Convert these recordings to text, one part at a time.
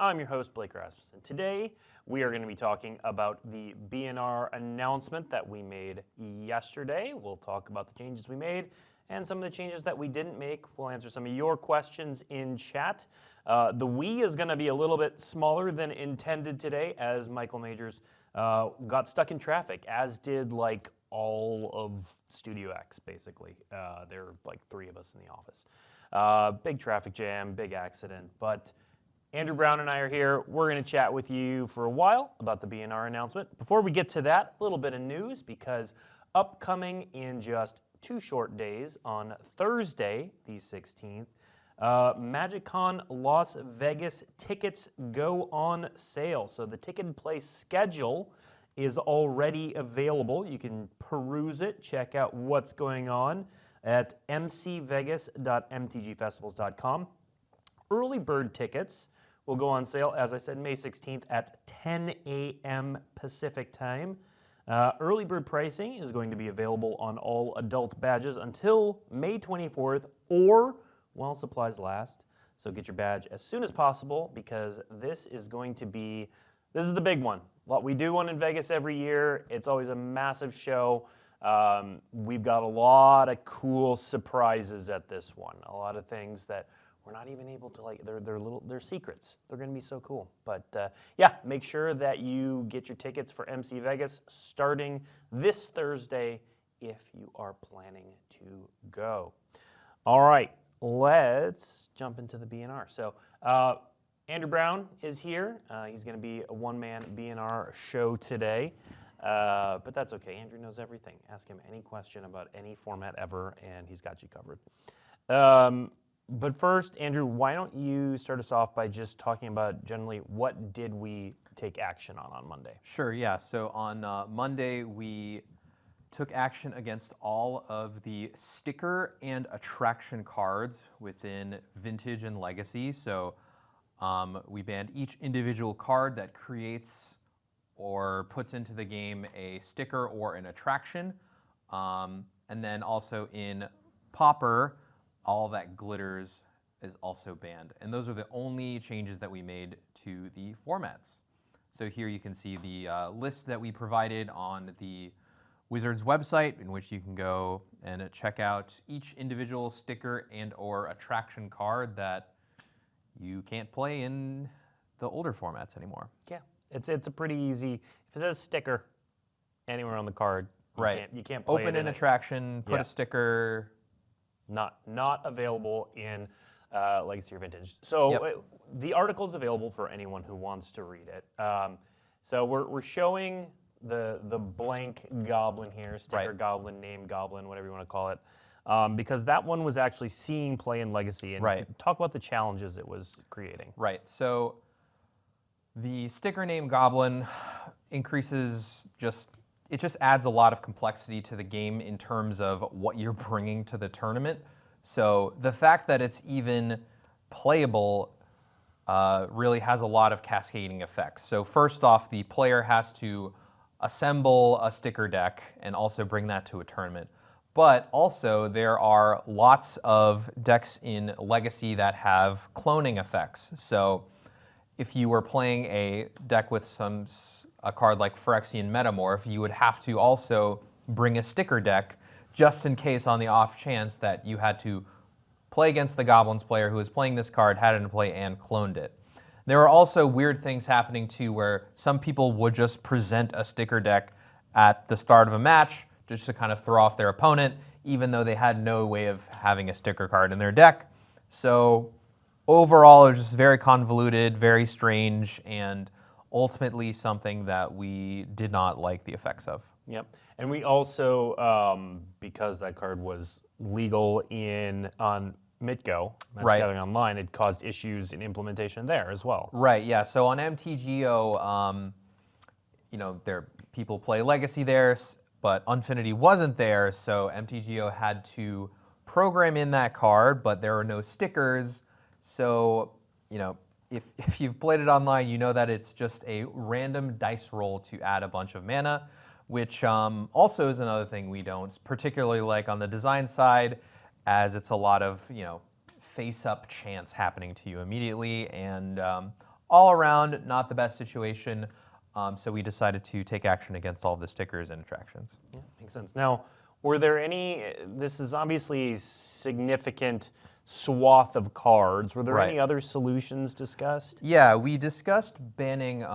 I'm your host, Blake Rasmussen. Today, we are going to be talking about the BNR announcement that we made yesterday. We'll talk about the changes we made and some of the changes that we didn't make. We'll answer some of your questions in chat. The Wii is going to be a little bit smaller than intended today as Michael Majors got stuck in traffic, as did like all of Studio X, basically. There are like 3 of us in the office. Big traffic jam, big accident, but Andrew Brown and I are here. We're going to chat with you for a while about the BNR announcement. Before we get to that, a little bit of news, because upcoming in just 2 short days, on Thursday, the 16th, MagicCon Las Vegas tickets go on sale. So the ticket and play schedule is already available. You can peruse it, check out what's going on at mcvegas.mtgfestivals.com. Early bird tickets will go on sale, as I said, May 16th at 10 a.m. Pacific time. Early bird pricing is going to be available on all adult badges until May 24th or while supplies last. So get your badge as soon as possible, because this is the big one. We do one in Vegas every year. It's always a massive show. We've got a lot of cool surprises at this one. A lot of things that we're not even able to, they're secrets. They're going to be so cool. But yeah, make sure that you get your tickets for MC Vegas starting this Thursday if you are planning to go. All right, let's jump into the BNR. So Andrew Brown is here. He's going to be a one-man BNR show today. But that's okay. Andrew knows everything. Ask him any question about any format ever, and he's got you covered. But first, Andrew, why don't you start us off by just talking about generally what did we take action on Monday? Sure, yeah. So on Monday, we took action against all of the sticker and attraction cards within Vintage and Legacy. So we banned each individual card that creates or puts into the game a sticker or an attraction. And then also in Pauper, all that glitters is also banned. And those are the only changes that we made to the formats. So here you can see the list that we provided on the Wizards website, in which you can go and check out each individual sticker and or attraction card that you can't play in the older formats anymore. Yeah, it's a pretty easy, if it says sticker anywhere on the card, you can't play Open it an attraction, put a sticker. Not available in Legacy or Vintage. So the article is available for anyone who wants to read it. So we're showing the blank goblin here, sticker goblin, name goblin, whatever you want to call it, because that one was actually seeing play in Legacy, and talk about the challenges it was creating. Right. So the sticker name goblin increases it just adds a lot of complexity to the game in terms of what you're bringing to the tournament. So the fact that it's even playable really has a lot of cascading effects. So first off, the player has to assemble a sticker deck and also bring that to a tournament. But also there are lots of decks in Legacy that have cloning effects. So if you were playing a deck with a card like Phyrexian Metamorph, you would have to also bring a sticker deck just in case, on the off chance that you had to play against the Goblins player who was playing this card, had it in play, and cloned it. There are also weird things happening too, where some people would just present a sticker deck at the start of a match just to kind of throw off their opponent, even though they had no way of having a sticker card in their deck. So overall, it was just very convoluted, very strange, and ultimately something that we did not like the effects of. Yep, and we also, because that card was legal on MitGo, Magic Gathering Online, it caused issues in implementation there as well. Right, yeah, so on MTGO, people play Legacy there, but Unfinity wasn't there, so MTGO had to program in that card, but there are no stickers, so, if you've played it online, you know that it's just a random dice roll to add a bunch of mana, which also is another thing we don't particularly like on the design side, as it's a lot of face-up chance happening to you immediately, and all around, not the best situation. So we decided to take action against all of the stickers and attractions. Yeah, makes sense. Now, were there any, this is obviously a significant swath of cards. Were there Right. any other solutions discussed? Yeah, we discussed banning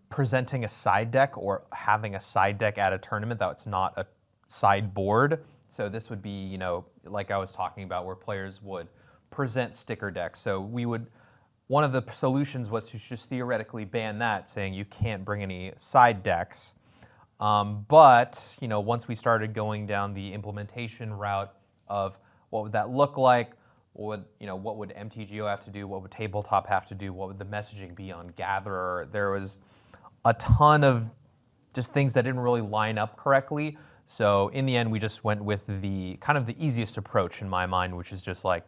presenting a side deck or having a side deck at a tournament that's not a sideboard. So this would be, you know, like I was talking about, where players would present sticker decks. So we would, one of the solutions was to just theoretically ban that, saying you can't bring any side decks. But, you know, once we started going down the implementation route of what would that look like, what would MTGO have to do, what would Tabletop have to do, what would the messaging be on Gatherer, there was a ton of just things that didn't really line up correctly. So in the end, we just went with the kind of the easiest approach in my mind, which is just like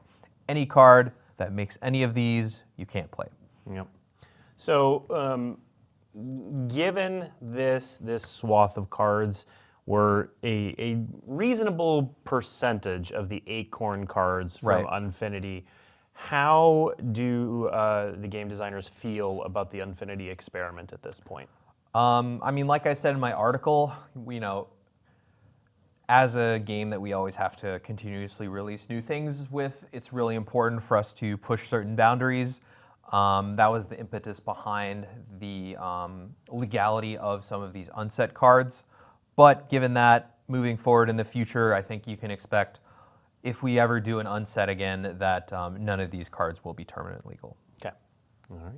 any card that makes any of these, you can't play. Yep. So given this swath of cards were a reasonable percentage of the Acorn cards from Unfinity, how do the game designers feel about the Unfinity experiment at this point? I mean, like I said in my article, you know, as a game that we always have to continuously release new things with, it's really important for us to push certain boundaries. That was the impetus behind the legality of some of these unset cards. But given that, moving forward in the future, I think you can expect, if we ever do an unset again, that none of these cards will be tournament legal. Okay. All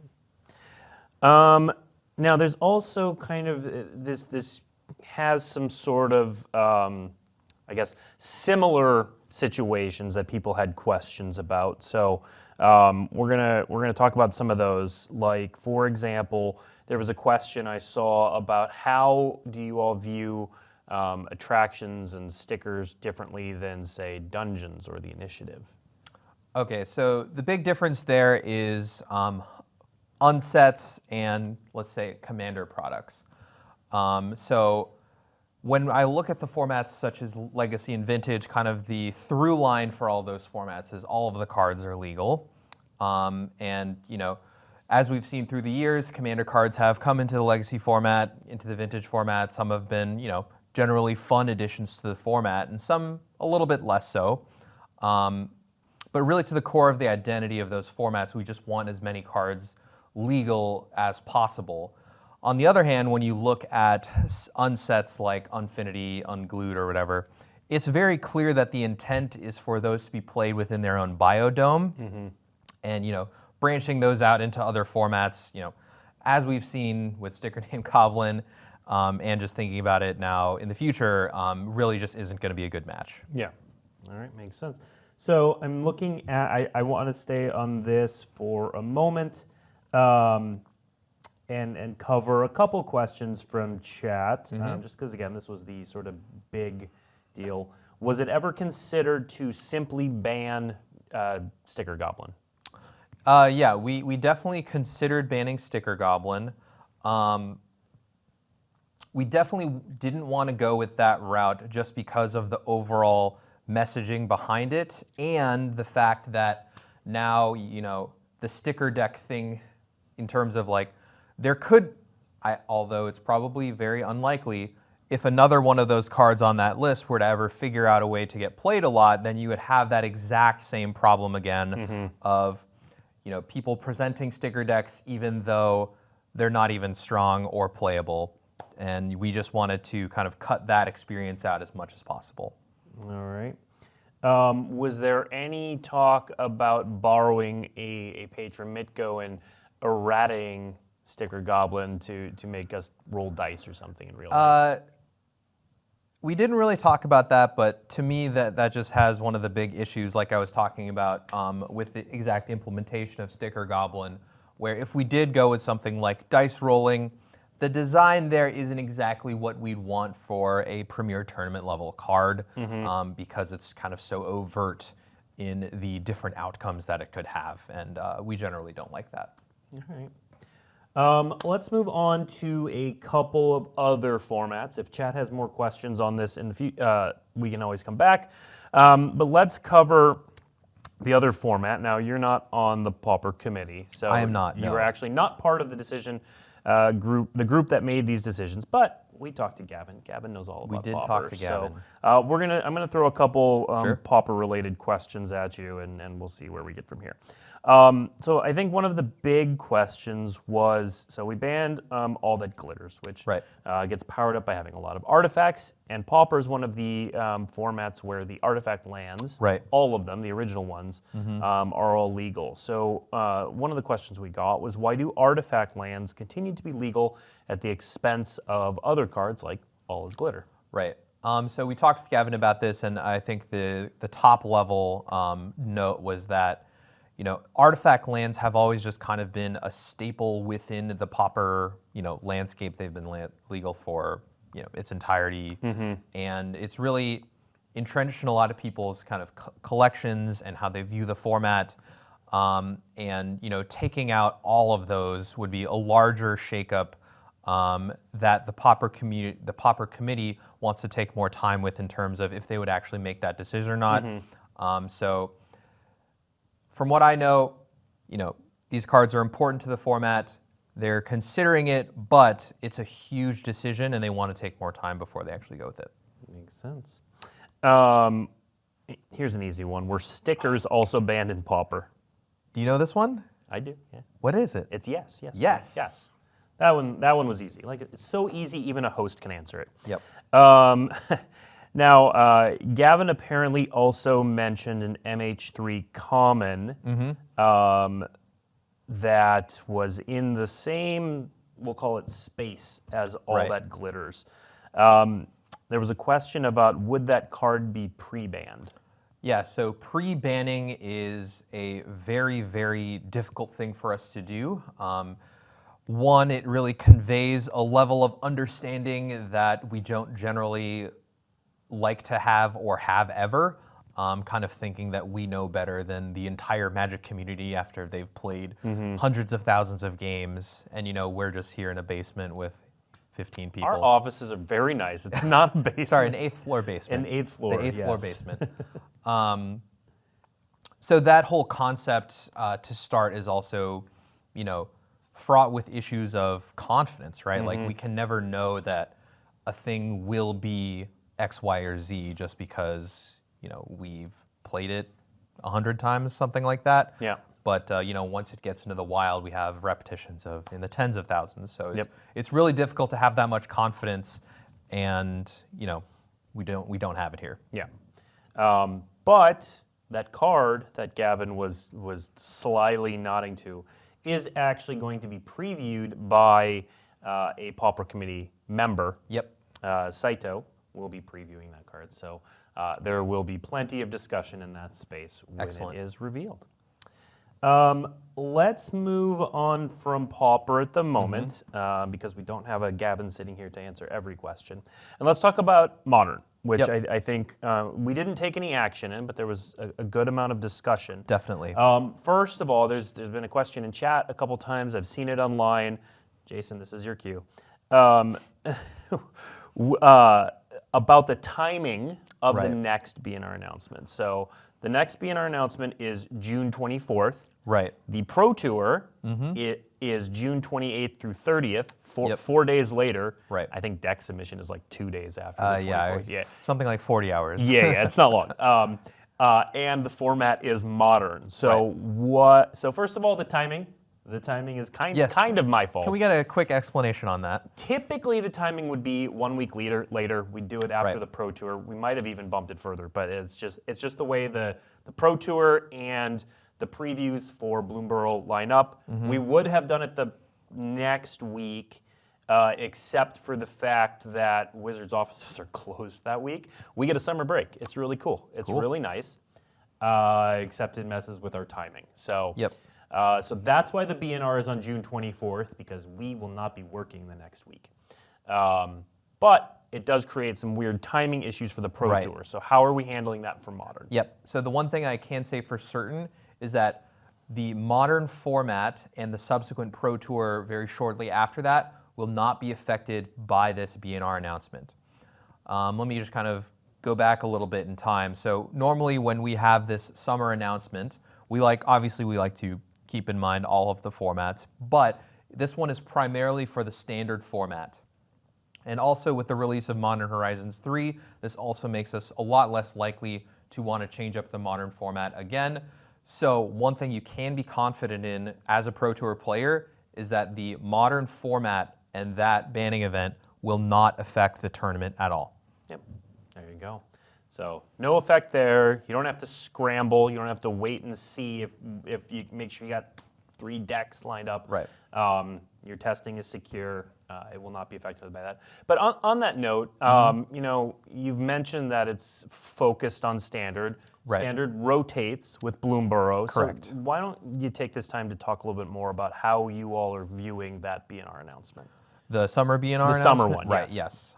right. Now, there's also kind of this has some sort of, I guess, similar situations that people had questions about. So we're gonna talk about some of those. Like, for example, there was a question I saw about how do you all view attractions and stickers differently than, say, dungeons or the initiative? Okay, so the big difference there is unsets and, let's say, commander products. So when I look at the formats such as Legacy and Vintage, kind of the through line for all those formats is all of the cards are legal. And, you know, as we've seen through the years, commander cards have come into the Legacy format, into the Vintage format. Some have been, you know, generally fun additions to the format, and some a little bit less so. But really, to the core of the identity of those formats, we just want as many cards legal as possible. On the other hand, when you look at unsets like Unfinity, Unglued, or whatever, it's very clear that the intent is for those to be played within their own biodome. And, you know, branching those out into other formats, you know, as we've seen with Sticker Named Goblin, and just thinking about it now in the future, really just isn't going to be a good match. Yeah. All right, makes sense. So I'm looking at, I want to stay on this for a moment and cover a couple questions from chat, just because, again, this was the sort of big deal. Was it ever considered to simply ban Sticker Goblin? Yeah, we definitely considered banning Sticker Goblin. We definitely didn't want to go with that route just because of the overall messaging behind it and the fact that now, you know, the sticker deck thing in terms of like, there could, although it's probably very unlikely, if another one of those cards on that list were to ever figure out a way to get played a lot, then you would have that exact same problem again of, you know, people presenting sticker decks even though they're not even strong or playable. And we just wanted to kind of cut that experience out as much as possible. All right. Was there any talk about borrowing a page from Mitgo and errating Sticker Goblin to make us roll dice or something in real life? We didn't really talk about that, but to me that just has one of the big issues, like I was talking about with the exact implementation of Sticker Goblin, where if we did go with something like dice rolling, the design there isn't exactly what we'd want for a premier tournament level card because it's kind of so overt in the different outcomes that it could have, and we generally don't like that. All right. Let's move on to a couple of other formats. If chat has more questions on this in the future, we can always come back. But let's cover the other format. Now, you're not on the Pauper committee, so I am not, You no. were actually not part of the decision group, the group that made these decisions. But we talked to Gavin. Gavin knows all about We did Pauper. talk to Gavin. So I'm gonna throw a couple Sure. Pauper-related questions at you, and we'll see where we get from here. So I think one of the big questions was, so we banned all that glitters, which Right. gets powered up by having a lot of artifacts, and Pauper is one of the formats where the artifact lands, Right. all of them, the original ones, are all legal. So one of the questions we got was, why do artifact lands continue to be legal at the expense of other cards like All is Glitter? Right. So we talked with Gavin about this, and I think the top level note was that, you know, artifact lands have always just kind of been a staple within the Pauper, you know, landscape. They've been legal for, you know, its entirety, and it's really entrenched in a lot of people's kind of collections and how they view the format. And you know, taking out all of those would be a larger shakeup that the Pauper committee wants to take more time with in terms of if they would actually make that decision or not. So from what I know, you know, these cards are important to the format. They're considering it, but it's a huge decision, and they want to take more time before they actually go with it. Makes sense. Here's an easy one. Were stickers also banned in Pauper? Do you know this one? I do, yeah. What is it? It's yes, yes. Yes. Yes. That one was easy. Like, it's so easy, even a host can answer it. Yep. Now, Gavin apparently also mentioned an MH3 common that was in the same, we'll call it space, as All Right. That Glitters. There was a question about, would that card be pre-banned? Yeah, so pre-banning is a very, very difficult thing for us to do. One, it really conveys a level of understanding that we don't generally like to have or have ever, kind of thinking that we know better than the entire Magic community after they've played hundreds of thousands of games, and you know, we're just here in a basement with 15 people. Our offices are very nice. It's not a basement. Sorry, an 8th floor basement. An 8th floor, The 8th floor yes. basement. So that whole concept to start is also, you know, fraught with issues of confidence, right? Like, we can never know that a thing will be X, Y, or Z just because, you know, we've played it 100 times, something like that. Yeah. But you know, once it gets into the wild, we have repetitions of in the tens of thousands. So it's, Yep. it's really difficult to have that much confidence, and you know, we don't have it here. Yeah. But that card that Gavin was slyly nodding to is actually going to be previewed by a Pauper committee member. Yep. Saito will be previewing that card. So there will be plenty of discussion in that space when Excellent. it is revealed. Let's move on from Pauper at the moment because we don't have a Gavin sitting here to answer every question. And let's talk about Modern, which Yep. I think we didn't take any action in, but there was a good amount of discussion. Definitely. First of all, there's been a question in chat a couple times. I've seen it online. Jason, this is your cue. About the timing of the Right. next BNR announcement. So the next BNR announcement is June 24th. Right. The Pro Tour it is June 28th through 30th, Yep. 4 days later. Right. I think deck submission is like 2 days after the 24th. Yeah. Something like 40 hours. Yeah, it's not long. And the format is Modern. So So first of all, the timing. The timing is kind of my fault. Can we get a quick explanation on that? Typically, the timing would be 1 week later. We do it after Right. the Pro Tour. We might have even bumped it further, but it's just the way the Pro Tour and the previews for Bloomborough line up. We would have done it the next week, except for the fact that Wizards offices are closed that week. We get a summer break. It's really cool. It's really nice, except it messes with our timing. So. Yep. So that's why the BNR is on June 24th, because we will not be working the next week. But it does create some weird timing issues for the Pro Right. Tour. So how are we handling that for Modern? Yep. So the one thing I can say for certain is that the Modern format and the subsequent Pro Tour very shortly after that will not be affected by this BNR announcement. Let me just kind of go back a little bit in time. So normally when we have this summer announcement, obviously we like to keep in mind all of the formats, but this one is primarily for the standard format. And also with the release of Modern Horizons 3, this also makes us a lot less likely to want to change up the Modern format again. So one thing you can be confident in as a Pro Tour player is that the Modern format and that banning event will not affect the tournament at all. Yep, there you go. So no effect there. You don't have to scramble. You don't have to wait and see if you make sure you got 3 decks lined up. Right. Your testing is secure. It will not be affected by that. But on that note, you know, you've mentioned that it's focused on standard. Right. Standard rotates with Bloomborough. Correct. So why don't you take this time to talk a little bit more about how you all are viewing that BNR announcement? The summer BNR announcement? The summer one, right, yes.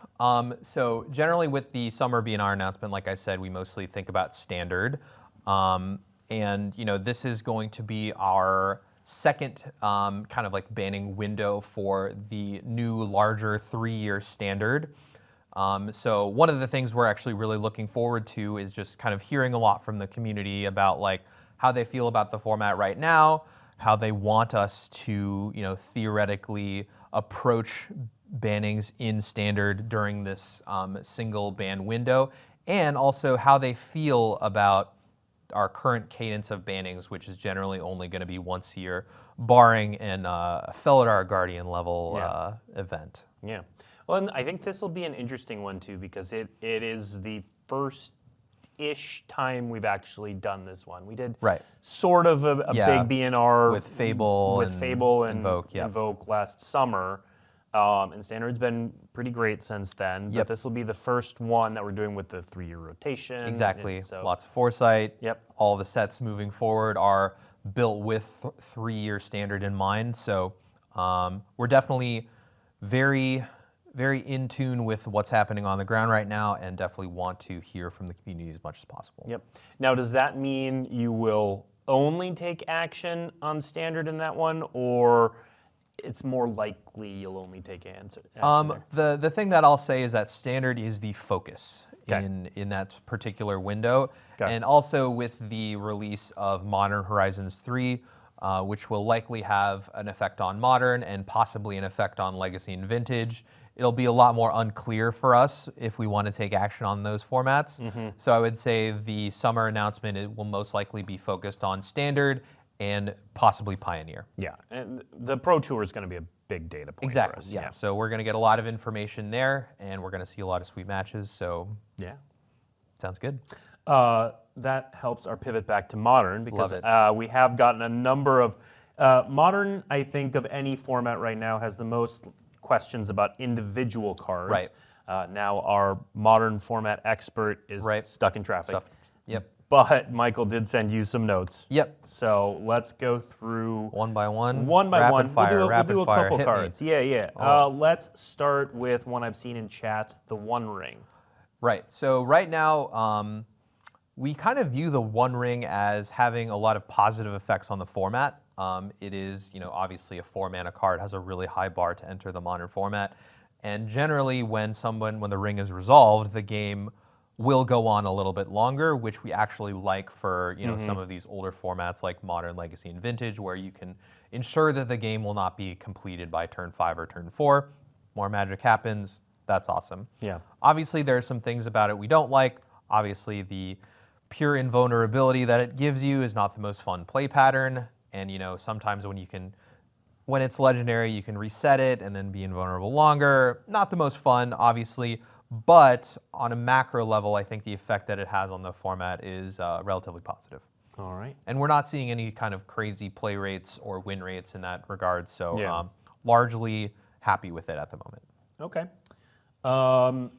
So generally with the summer BNR announcement, like I said, we mostly think about standard. And you know, this is going to be our second kind of like banning window for the new, larger 3-year standard. So one of the things we're actually really looking forward to is just kind of hearing a lot from the community about like how they feel about the format right now, how they want us to, you know, theoretically approach bannings in standard during this single ban window, and also how they feel about our current cadence of bannings, which is generally only going to be once a year, barring a Felidar Guardian level event. Yeah. Well, and I think this will be an interesting one too, because it is the first-ish time we've actually done this one. We did sort of a big BNR with Fable and Invoke, Invoke last summer. And Standard's been pretty great since then. But this will be the first one that we're doing with the 3-year rotation. Exactly. So, lots of foresight. Yep. All the sets moving forward are built with 3-year standard in mind. So we're definitely very, very in tune with what's happening on the ground right now, and definitely want to hear from the community as much as possible. Yep. Now, does that mean you will only take action on Standard in that one, or it's more likely you'll only take action there? The thing that I'll say is that standard is the focus in that particular window. And also with the release of Modern Horizons 3, which will likely have an effect on Modern and possibly an effect on Legacy and Vintage, it'll be a lot more unclear for us if we want to take action on those formats. So I would say the summer announcement, it will most likely be focused on standard and possibly Pioneer. Yeah, and the Pro Tour is going to be a big data point for us. Yeah. So we're going to get a lot of information there, and we're going to see a lot of sweet matches. So yeah, sounds good. That helps our pivot back to Modern, because Love it. We have gotten a number of Modern. I think of any format right now has the most questions about individual cards. Right. Now our Modern format expert is stuck in traffic. Yep. But Michael did send you some notes. Yep. So let's go through one by one. One by one. Fire, we'll do a couple hit cards. Me. Yeah. Let's start with one I've seen in chat, the One Ring. Right. So right now, we kind of view the One Ring as having a lot of positive effects on the format. It is, you know, obviously a 4-mana card, has a really high bar to enter the Modern format, and generally when the ring is resolved, the game will go on a little bit longer, which we actually like for, you know, some of these older formats like Modern, Legacy, and Vintage, where you can ensure that the game will not be completed by turn 5 or turn 4. More magic happens. That's awesome. Yeah. Obviously, there are some things about it we don't like. Obviously, the pure invulnerability that it gives you is not the most fun play pattern. And, you know, sometimes when it's legendary, you can reset it and then be invulnerable longer. Not the most fun, obviously. But on a macro level, I think the effect that it has on the format is relatively positive. All right. And we're not seeing any kind of crazy play rates or win rates in that regard. So largely happy with it at the moment. Okay.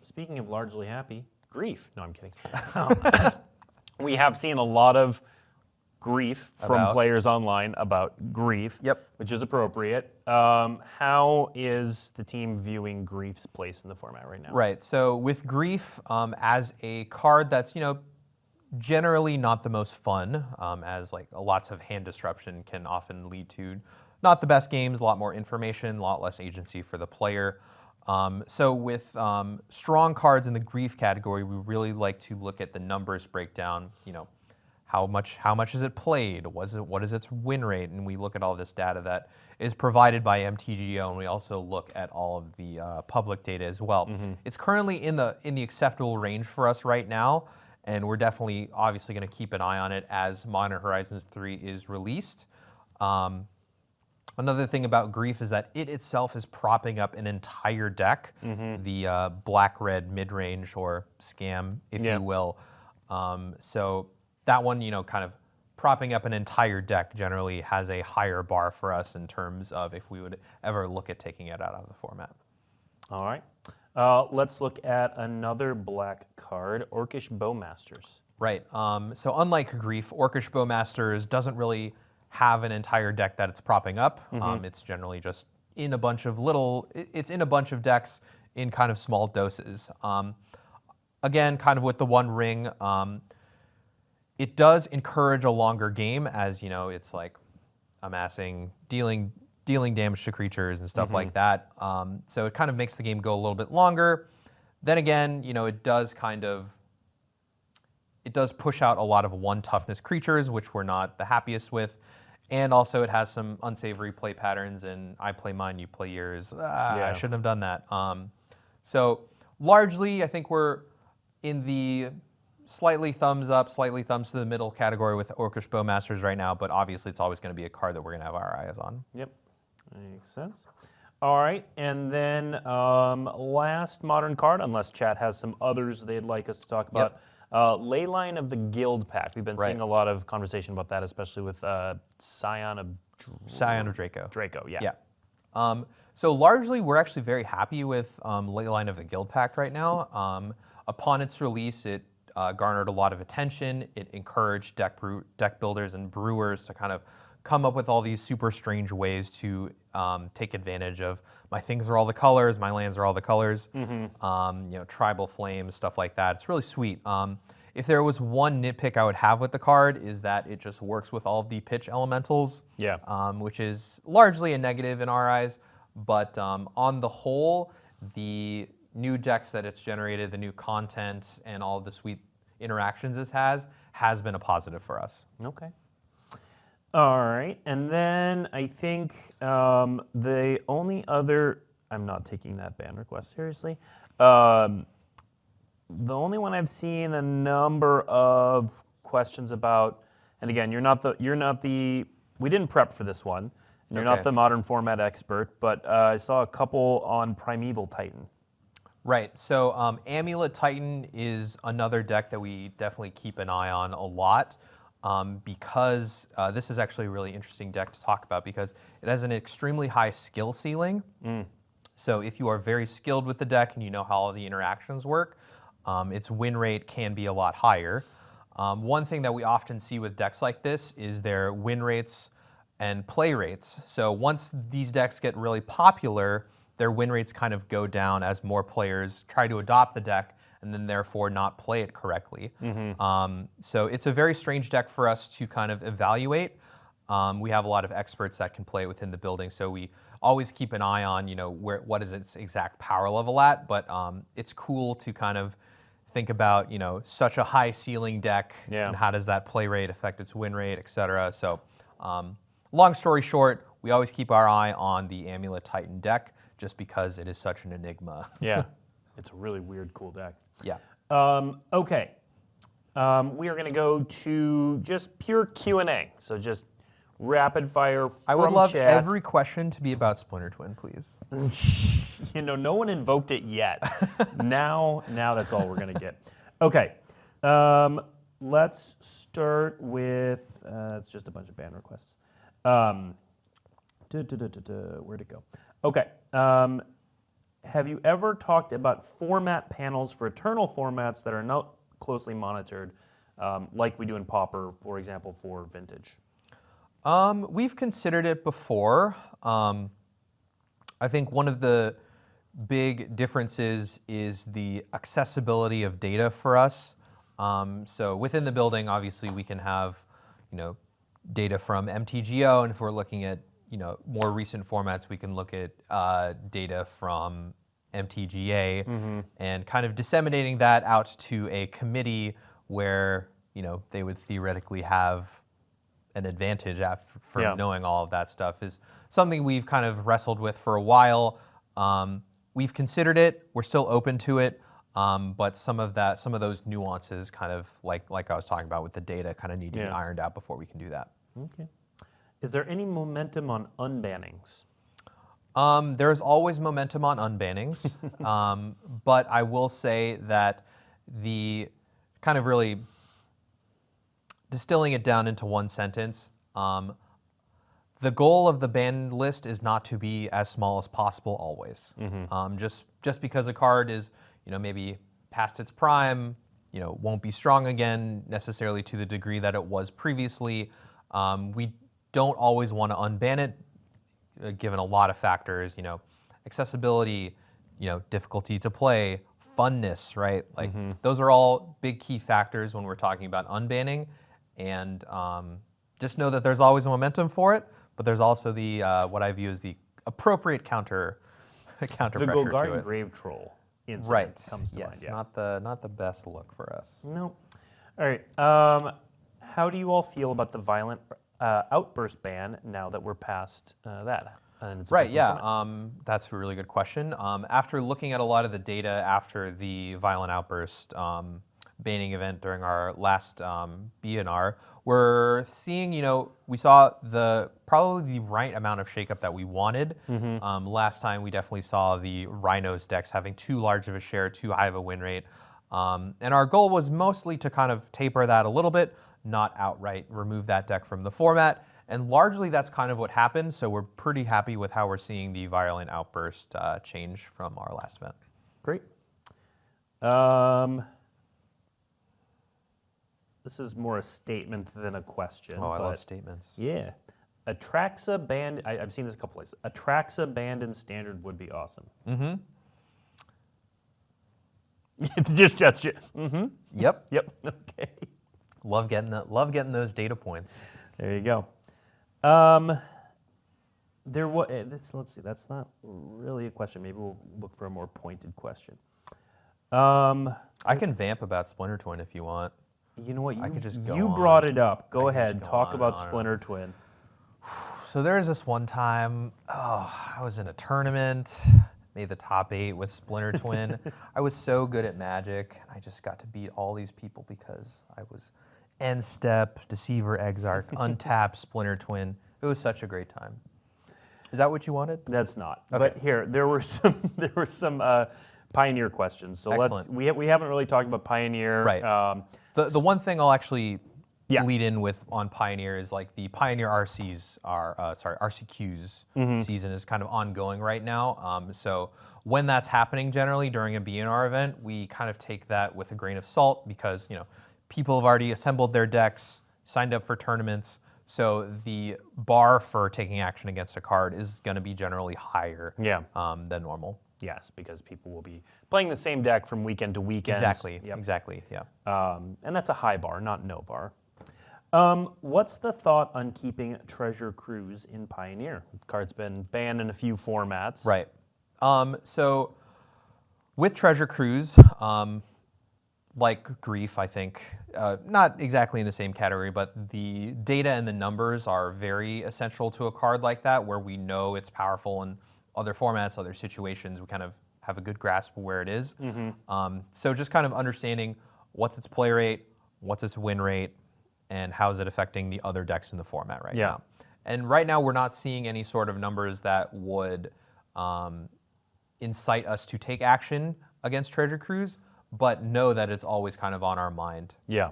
Speaking of largely happy, grief. No, I'm kidding. We have seen a lot of grief from players online about grief, which is appropriate. How is the team viewing grief's place in the format right now? Right. So with grief, as a card that's, you know, generally not the most fun, as like lots of hand disruption can often lead to not the best games, a lot more information, a lot less agency for the player. So with strong cards in the grief category, we really like to look at the numbers breakdown. How much is it played? What is its win rate? And we look at all this data that is provided by MTGO, and we also look at all of the public data as well. It's currently in the acceptable range for us right now, and we're definitely obviously going to keep an eye on it as Modern Horizons 3 is released. Another thing about Grief is that it itself is propping up an entire deck, the black-red mid-range or scam, if you will. So that one, kind of propping up an entire deck generally has a higher bar for us in terms of if we would ever look at taking it out of the format. All right. Let's look at another black card, Orcish Bowmasters. Right. So unlike Grief, Orcish Bowmasters doesn't really have an entire deck that it's propping up. It's generally just in a bunch of it's in a bunch of decks in kind of small doses. Again, kind of with the One Ring, it does encourage a longer game as, it's like amassing, dealing damage to creatures and stuff like that. So it kind of makes the game go a little bit longer. Then again, it does push out a lot of 1 toughness creatures, which we're not the happiest with. And also it has some unsavory play patterns, and I play mine, you play yours. I shouldn't have done that. So largely, I think we're in the slightly thumbs up, slightly thumbs to the middle category with Orcish Bowmasters right now, but obviously it's always going to be a card that we're going to have our eyes on. Yep, makes sense. All right, and then last modern card, unless chat has some others they'd like us to talk about, Leyline of the Guild Pack. We've been seeing a lot of conversation about that, especially with Scion of Draco. Draco, yeah. Yeah. So largely, we're actually very happy with Leyline of the Guild Pack right now. Upon its release, it garnered a lot of attention. It encouraged deck builders and brewers to kind of come up with all these super strange ways to take advantage of my things are all the colors, my lands are all the colors, tribal flames, stuff like that. It's really sweet. If there was one nitpick I would have with the card is that it just works with all of the pitch elementals, which is largely a negative in our eyes. But on the whole, the new decks that it's generated, the new content, and all of the sweet interactions it has been a positive for us. Okay. All right, and then I think the only other, I'm not taking that ban request seriously. The only one I've seen a number of questions about, and again, you're not the, we didn't prep for this one. You're not the modern format expert, but I saw a couple on Primeval Titan. Right, so Amulet Titan is another deck that we definitely keep an eye on a lot. Because this is actually a really interesting deck to talk about because it has an extremely high skill ceiling. So if you are very skilled with the deck and you know how all the interactions work, its win rate can be a lot higher. One thing that we often see with decks like this is their win rates and play rates. So once these decks get really popular, their win rates kind of go down as more players try to adopt the deck and then therefore not play it correctly. So it's a very strange deck for us to kind of evaluate. We have a lot of experts that can play it within the building, so we always keep an eye on, what is its exact power level at, but it's cool to kind of think about, such a high ceiling deck and how does that play rate affect its win rate, et cetera. So long story short, we always keep our eye on the Amulet Titan deck just because it is such an enigma. Yeah, it's a really weird, cool deck. Yeah. Okay. We are going to go to just pure Q&A. So just rapid fire from I would love chat. every question to be about Splinter Twin, please. No one invoked it yet. now that's all we're going to get. Okay. Let's start with, it's just a bunch of ban requests. Where'd it go? Okay. Have you ever talked about format panels for eternal formats that are not closely monitored, like we do in Pauper, for example, for Vintage? We've considered it before. I think one of the big differences is the accessibility of data for us. So within the building, obviously, we can have, data from MTGO, and if we're looking at more recent formats, we can look at data from MTGA, and kind of disseminating that out to a committee where they would theoretically have an advantage for knowing all of that stuff is something we've kind of wrestled with for a while. We've considered it. We're still open to it. But some of those nuances, kind of like I was talking about with the data, kind of need to be ironed out before we can do that. Okay. Is there any momentum on unbannings? There's always momentum on unbannings, but I will say that the kind of really distilling it down into one sentence, the goal of the ban list is not to be as small as possible always. Just because a card is maybe past its prime, won't be strong again necessarily to the degree that it was previously. We don't always want to unban it, given a lot of factors, accessibility, difficulty to play, funness, right? Like those are all big key factors when we're talking about unbanning. And just know that there's always a momentum for it, but there's also the what I view as the appropriate counter pressure to it. The Golgari Grave Troll incident comes to mind. Yeah. Not the best look for us. No. All right. How do you all feel about the violent outburst ban now that we're past that? Right, yeah, that's a really good question. After looking at a lot of the data after the violent outburst banning event during our last BNR, we're seeing, we saw probably the right amount of shakeup that we wanted. Last time we definitely saw the Rhinos decks having too large of a share, too high of a win rate. And our goal was mostly to kind of taper that a little bit, not outright remove that deck from the format. And largely that's kind of what happened, so we're pretty happy with how we're seeing the violent outburst change from our last event. Great. This is more a statement than a question. Oh, I love statements. Yeah. Atraxa banned, I've seen this a couple places. Atraxa banned in Standard would be awesome. Just. Yep. Yep. Okay. Love getting those data points. There you go. Let's see. That's not really a question. Maybe we'll look for a more pointed question. I can vamp about Splinter Twin if you want. You know what? I could just go you on. brought it up. Go I ahead. just go Talk on about and on Splinter Twin. So there was this one time, I was in a tournament, made the top 8 with Splinter Twin. I was so good at Magic. I just got to beat all these people because I was End Step, Deceiver, Exarch, Untap, Splinter Twin. It was such a great time. Is that what you wanted? That's not. Okay. But here, there were some Pioneer questions. So Excellent. we haven't really talked about Pioneer. Right. The one thing I'll actually lead in with on Pioneer is like the Pioneer RCQs season is kind of ongoing right now. So when that's happening generally during a BNR event, we kind of take that with a grain of salt because people have already assembled their decks, signed up for tournaments. So the bar for taking action against a card is going to be generally higher than normal. Yes, because people will be playing the same deck from weekend to weekend. Exactly. Yep. Exactly. Yeah. And that's a high bar, not no bar. What's the thought on keeping Treasure Cruise in Pioneer? The card's been banned in a few formats. Right. So with Treasure Cruise, like Grief, I think, not exactly in the same category, but the data and the numbers are very essential to a card like that, where we know it's powerful in other formats, other situations. We kind of have a good grasp of where it is. So just kind of understanding what's its play rate, what's its win rate, and how is it affecting the other decks in the format right now. And right now, we're not seeing any sort of numbers that would incite us to take action against Treasure Cruise, but know that it's always kind of on our mind. Yeah.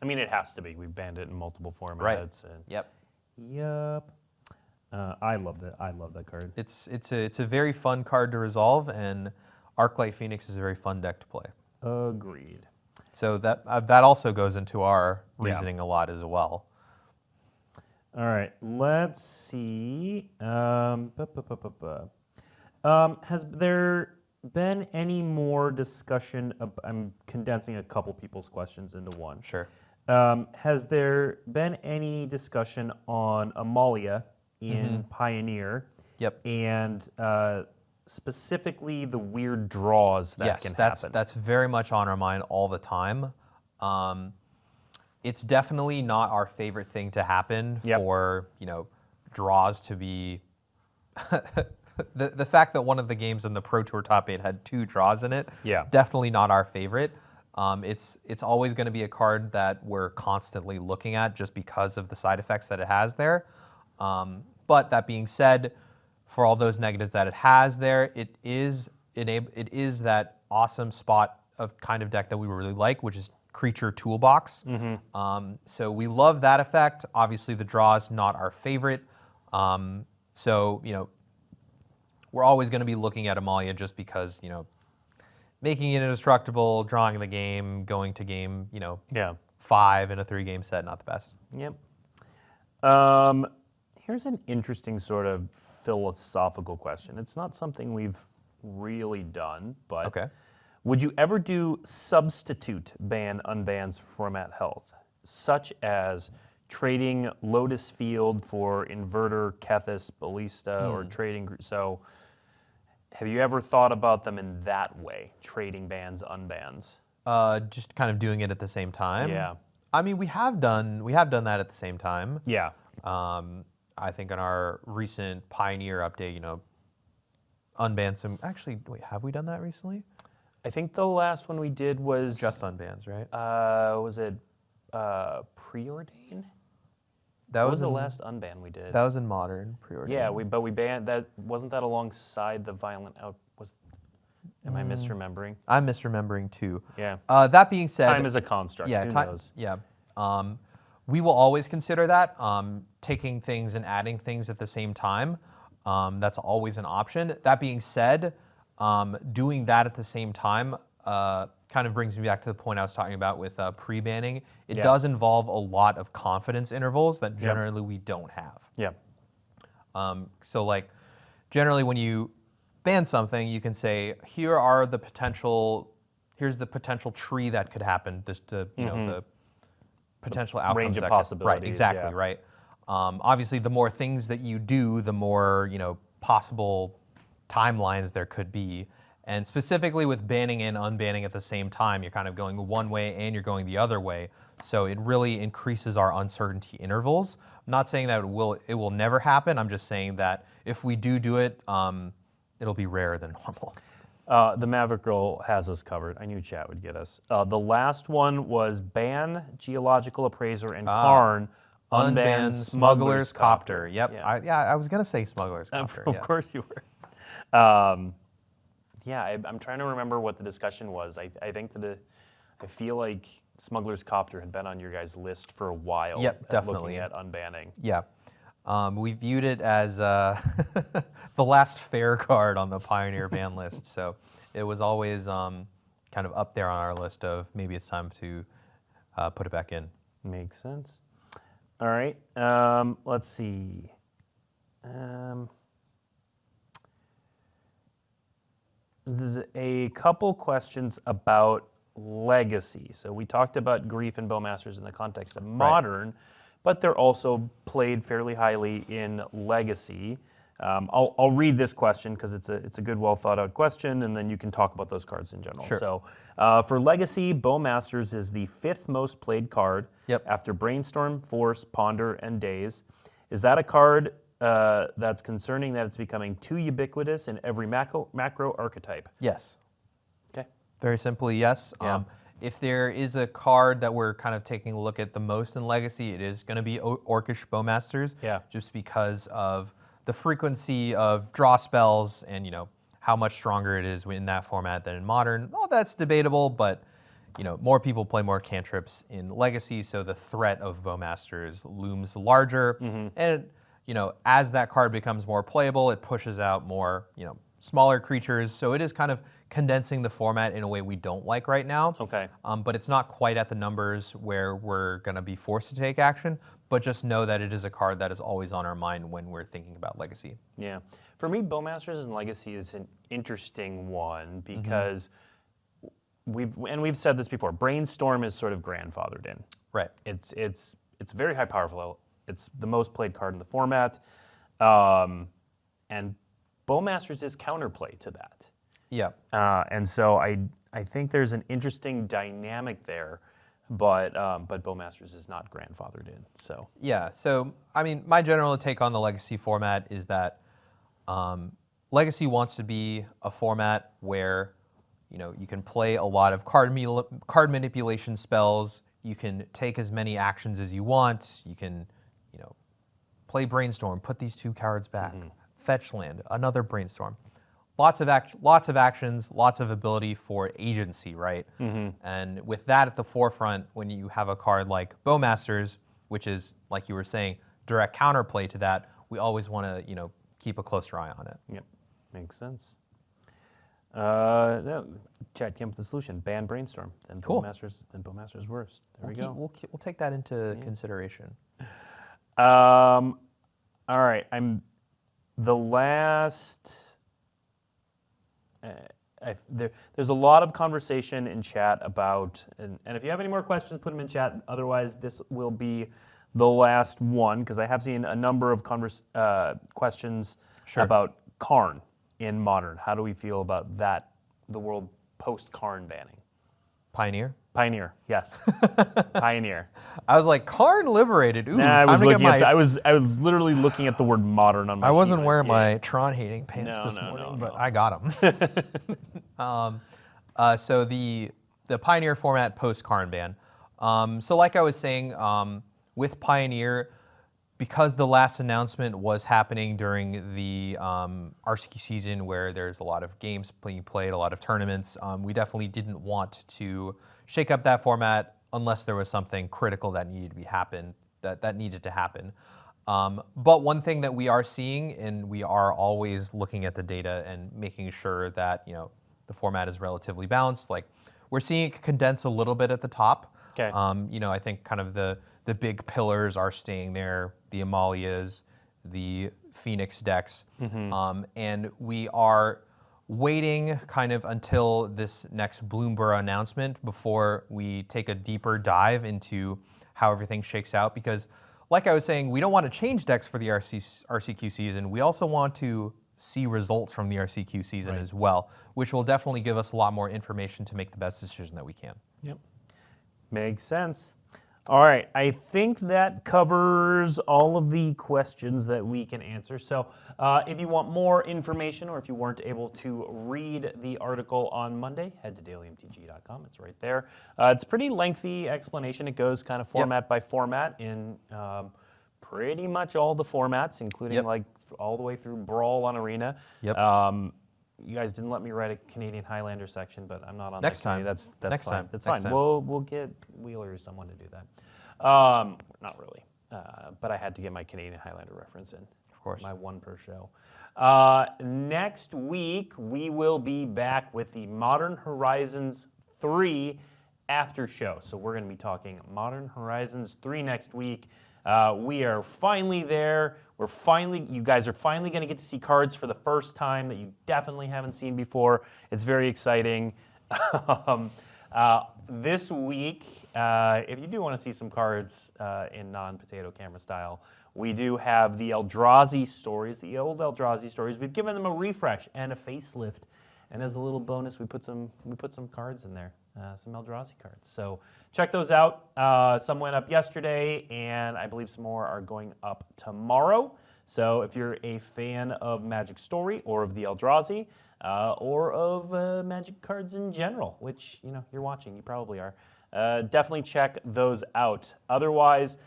I mean, it has to be. We've banned it in multiple formats. Right. And Yep. I love that. I love that card. It's a very fun card to resolve, and Arclight Phoenix is a very fun deck to play. Agreed. So that also goes into our reasoning a lot as well. All right, let's see. Has there been any more discussion? I'm condensing a couple people's questions into one. Sure. Has there been any discussion on Amalia in Pioneer? Yep. And specifically the weird draws that can happen. That's very much on our mind all the time. It's definitely not our favorite thing to happen for, draws to be... the fact that one of the games in the Pro Tour Top 8 had 2 draws in it, definitely not our favorite. It's always going to be a card that we're constantly looking at just because of the side effects that it has there. But that being said, for all those negatives that it has there, it is that awesome spot of kind of deck that we really like, which is Creature Toolbox. So we love that effect. Obviously, the draw is not our favorite. So, we're always going to be looking at Amalia just because, making it indestructible, drawing the game, going to game, 5 in a 3-game set, not the best. Yep. Here's an interesting sort of philosophical question. It's not something we've really done, but would you ever do substitute unbans format health, such as trading Lotus Field for Inverter, Kethis, Ballista, or trading... So have you ever thought about them in that way, trading bans, unbans? Just kind of doing it at the same time? Yeah. I mean, we have done that at the same time. Yeah. I think in our recent Pioneer update, unban some... Actually, wait, have we done that recently? I think the last one we did was... Just unbans, right? Was it Preordain? That was the last unban we did. That was in Modern, Preordain. Yeah, but we banned that. Wasn't that alongside the Violent Out? Am I misremembering? I'm misremembering too. Yeah. That being said, time is a construct. Yeah, Who knows? Yeah. We will always consider that, taking things and adding things at the same time. That's always an option. That being said, doing that at the same time kind of brings me back to the point I was talking about with pre-banning. It does involve a lot of confidence intervals that generally we don't have. Yeah. So like, generally when you ban something, you can say, here's the potential tree that could happen, just to, the potential outcomes. Range of possibilities. Right, exactly, right. Obviously, the more things that you do, the more, possible timelines there could be. And specifically with banning and unbanning at the same time, you're kind of going one way and you're going the other way. So it really increases our uncertainty intervals. I'm not saying that it will never happen. I'm just saying that if we do it, it'll be rarer than normal. The Maverick Girl has us covered. I knew chat would get us. The last one was ban Geological Appraiser and Karn, unban Smuggler's Copter. Yep. Yeah. I was going to say Smuggler's Copter. Of course you were. I'm trying to remember what the discussion was. I think that I feel like Smuggler's Copter had been on your guys' list for a while. Yep, definitely. Looking at unbanning. Yeah. We viewed it as the last fair card on the Pioneer ban list. So it was always kind of up there on our list of maybe it's time to put it back in. Makes sense. All right. Let's see. There's a couple questions about Legacy. So we talked about Grief and Bowmasters in the context of Modern, but they're also played fairly highly in Legacy. I'll read this question because it's a good, well thought out question, and then you can talk about those cards in general. Sure. So for Legacy, Bowmasters is the 5th most played card after Brainstorm, Force, Ponder, and Daze. Is that a card that's concerning that it's becoming too ubiquitous in every macro archetype? Yes. Okay. Very simply, yes. Yeah. If there is a card that we're kind of taking a look at the most in Legacy, it is going to be Orcish Bowmasters. Yeah. Just because of the frequency of draw spells and, how much stronger it is in that format than in Modern. Well, that's debatable, but, more people play more cantrips in Legacy, so the threat of Bowmasters looms larger. And, as that card becomes more playable, it pushes out more, smaller creatures. So it is kind of condensing the format in a way we don't like right now. Okay. But it's not quite at the numbers where we're going to be forced to take action. But just know that it is a card that is always on our mind when we're thinking about Legacy. Yeah. For me, Bowmasters and Legacy is an interesting one because we've said this before. Brainstorm is sort of grandfathered in. Right. It's very high powerful. It's the most played card in the format, and Bowmasters is counterplay to that. Yeah. And so I think there's an interesting dynamic there, but Bowmasters is not grandfathered in. So Yeah. So I mean, my general take on the Legacy format is that Legacy wants to be a format where you can play a lot of card manipulation spells. You can take as many actions as you want. You can play Brainstorm, put these 2 cards back, fetch land, another Brainstorm. Lots of actions, lots of ability for agency, right? And with that at the forefront, when you have a card like Bowmasters, which is, like you were saying, direct counterplay to that, we always want to keep a closer eye on it. Yep, makes sense. No, Chat came up with the solution: ban Brainstorm. Then Cool. Bowmasters worst. There we go. We'll take that into consideration. All right, the last. There's a lot of conversation in chat about, and if you have any more questions, put them in chat. Otherwise, this will be the last one, because I have seen a number of questions about Karn in Modern. How do we feel about that, the world post-Karn banning? Pioneer? Pioneer, yes. Pioneer. I was like, Karn liberated. Ooh, Nah, time to get my... I was literally looking at the word modern on my sheet. I wasn't wearing my Tron hating pants this morning, no. but I got them. So the Pioneer format post Karn ban. So like I was saying, with Pioneer, because the last announcement was happening during the RCQ season where there's a lot of games being played, a lot of tournaments, we definitely didn't want to shake up that format unless there was something critical that needed to be that needed to happen. But one thing that we are seeing, and we are always looking at the data and making sure that the format is relatively balanced. Like we're seeing it condense a little bit at the top. Okay. I think kind of the big pillars are staying there, the Amalias, the Phoenix decks, and we are waiting kind of until this next Bloomborough announcement before we take a deeper dive into how everything shakes out. Because like I was saying, we don't want to change decks for the RCQ season. We also want to see results from the RCQ season as well, which will definitely give us a lot more information to make the best decision that we can. Yep. Makes sense. All right, I think that covers all of the questions that we can answer. So if you want more information, or if you weren't able to read the article on Monday, head to dailymtg.com. It's right there. It's a pretty lengthy explanation. It goes kind of format by format in pretty much all the formats, including like all the way through Brawl on Arena. You guys didn't let me write a Canadian Highlander section, but I'm not on that committee. That's Next fine. time. That's Next fine. time. We'll get Wheeler or someone to do that. Not really, but I had to get my Canadian Highlander reference in. Of course. My one per show. Next week, we will be back with the Modern Horizons 3 after show. So we're going to be talking Modern Horizons 3 next week. We are finally there. You guys are finally going to get to see cards for the first time that you definitely haven't seen before. It's very exciting. This week, if you do want to see some cards in non-potato camera style, we do have the Eldrazi stories, the old Eldrazi stories. We've given them a refresh and a facelift, and as a little bonus, we put some cards in there, some Eldrazi cards. So check those out. Some went up yesterday, and I believe some more are going up tomorrow. So if you're a fan of Magic Story or of the Eldrazi, or of Magic cards in general, which you're watching, you probably are, definitely check those out. Otherwise,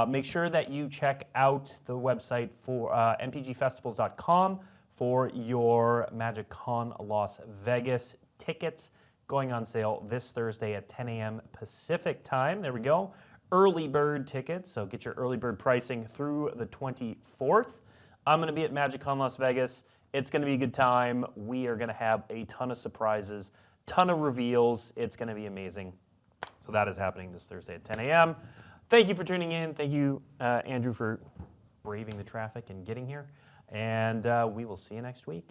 make sure that you check out the website for mtgfestivals.com for your MagicCon Las Vegas tickets, going on sale this Thursday at 10 a.m. Pacific time. There we go. Early bird tickets, so get your early bird pricing through the 24th. I'm going to be at MagicCon Las Vegas. It's going to be a good time. We are going to have a ton of surprises, ton of reveals. It's going to be amazing. So that is happening this Thursday at 10 a.m. Thank you for tuning in. Thank you, Andrew, for braving the traffic and getting here. And we will see you next week.